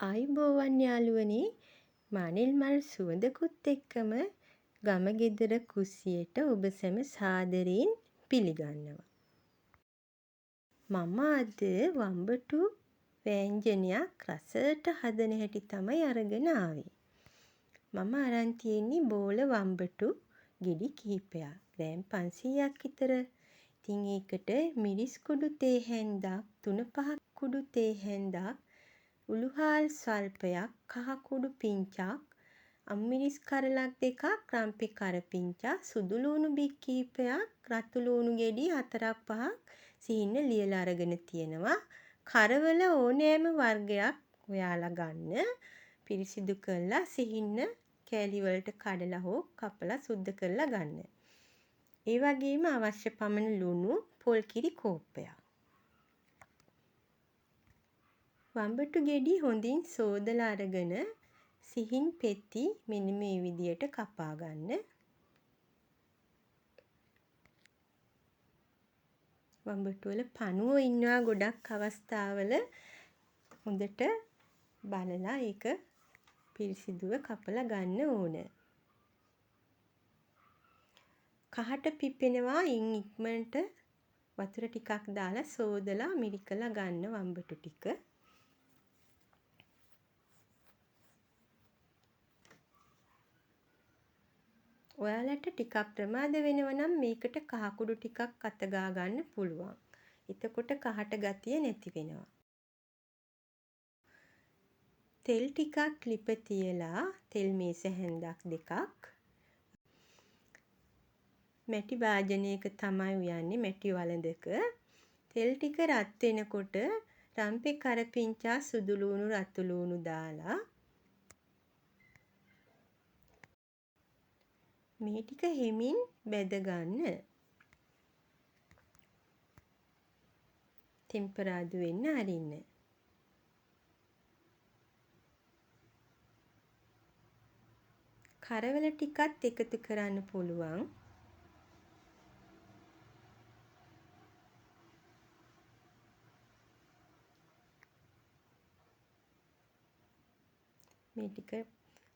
ආයුබෝවන් යාළුවනේ, මනිල් මල් සුවඳකුත් එක්කම ගම ගෙදර කුස්සියට ඔබ සැම සාදරයෙන් පිළිගන්නවා. මම අද වම්බටු වෑංජනයක් රසට හදන හැටි තමයි අරගෙන ආවේ. මම අරන් තියෙන්නේ බෝල වම්බටු ගෙඩි කිහිපයක්. ග්‍රෑම් 500ක් විතර. ඉතින් ඒකට මිරිස් කුඩු තේ හැන්දක්, 3-5 කුඩු තේ හැන්දක්, උළුහාල් ස්වල්පයක්, කහ කුඩු පිංචක්, අම්මිරිස් කරලක් 2ක්, රම්පෙ කරපිංචා, සුදු ලූණු බික් කිහිපයක්, රතු ලූණු ගෙඩි 4-5ක් සිහින්න ලියලා අරගෙන තියෙනවා. කරවල ඕනෑම වර්ගයක් ඔයාලා ගන්න. පිරිසිදු කරලා සිහින්න කෑලි වලට කඩලා හෝ කපලා සුද්ධ කරලා ගන්න. ඒ වගේම අවශ්‍ය පමණ ලුණු, පොල් කිරි කෝප්පයක්. වම්බටු ගෙඩි හොඳින් සෝදලා අරගෙන සිහින් පෙති මෙන්න මේ විදියට කපා ගන්න. වම්බටු වල පණුවෝ ඉන්නවා ගොඩක් අවස්ථාවල. හොඳට බලලා ඒක පිරිසිදුව කපලා ගන්න ඕන. කහට පිපෙනවා ඉක්මනට වතුර ටිකක් දාලා සෝදලා මිරිකලා ගන්න වම්බටු ටික. ඔයාලට ටිකක් ප්‍රමාද වෙනවා නම් මේකට කහ කුඩු ටිකක් අත ගා ගන්න පුළුවන්. එතකොට කහට ගතිය නැති වෙනවා. තෙල් ටිකක් ලිප තියලා තෙල් මේස හැන්දක් 2ක් මැටි භාජනයක තමයි උයන්නේ, මැටි වළඳක. තෙල් ටික රත් වෙනකොට රම්පෙ කරපිංචා, සුදු ලූණු, රතු ලූණු දාලා මේ ටික හිමින් බැද ගන්න. ටෙම්පරාදු වෙන්න අරින්න. කරවල ටිකත් එකතු කරන්න පුළුවන්. මේ ටික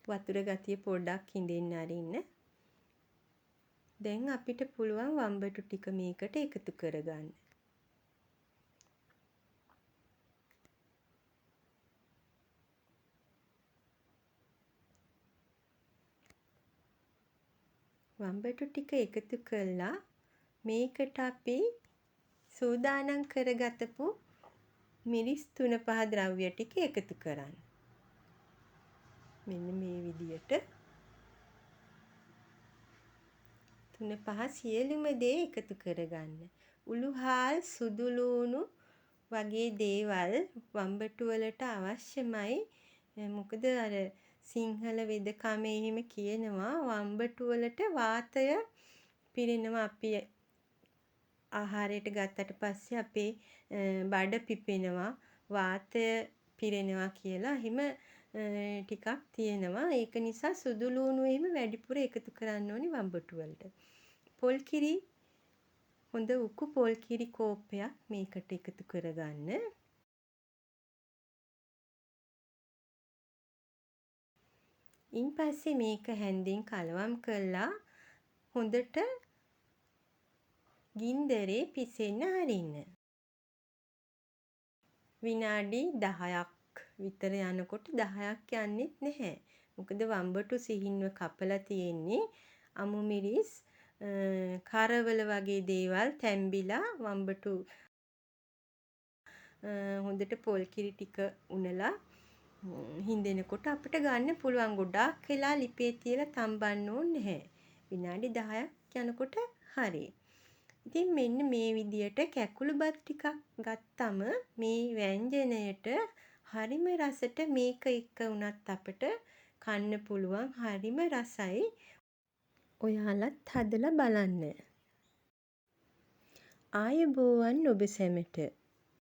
වතුර ගතිය පොඩ්ඩක් හිඳෙන්න අරින්න. දැන් අපිට පුළුවන් වම්බටු ටික මේකට එකතු කරගන්න. වම්බටු ටික එකතු කළා මේකට අපි සූදානම් කරගතපු මිරිස් 3-5 ද්‍රව්‍ය ටික එකතු කරන්න. මෙන්න මේ විදියට 3-5 සියලුම දේ එකතු කරගන්න. උළුහාල්, සුදු ලූණු වගේ දේවල් වම්බටු වලට අවශ්‍යමයි. මොකද අර සිංහල වෙදකමේ එහෙම කියනවා වම්බටු වලට වාතය පිරෙනවා. අපි ආහාරයට ගත්තට පස්සේ අපේ බඩ පිපෙනවා, වාතය පිරෙනවා කියලා එහෙම ටිකක් තියෙනවා. ඒක නිසා සුදු ලූණු එහෙම වැඩිපුර එකතු කරන්න ඕනි වම්බටු වලට. පොල් කිරි, හොඳ උකු පොල් කිරි කෝප්පයක් මේකට එකතු කරගන්න. ඉන් පස්සේ මේක හැන්දෙන් කලවම් කරලා හොඳට ගින්දරේ පිසෙන්න අරින්න. විනාඩි 10ක් විතර යනකොට 10ක් යන්නෙත් නැහැ. මොකද වම්බටු සිහින්ව කපලා තියෙන්නේ. අමු මිරිස්, කරවල වගේ දේවල් තැම්බිලා වම්බටු හොඳට පොල් කිරි ටික උනලා හින්දෙනකොට අපිට ගන්න පුළුවන්. ගොඩාක් වෙලා ලිපේ තියලා තම්බන්න ඕනේ නැහැ. විනාඩි 10ක් යනකොට හරි. ඉතින් මෙන්න මේ විදියට කැකුළු බත් ටිකක් ගත්තම මේ වෑංජනයට හරිම රසට මේක එක්ක උනත් අපිට කන්න පුළුවන්. හරිම රසයි. ඔයාලත් හදලා බලන්න. ආයුබෝවන් ඔබ සැමට.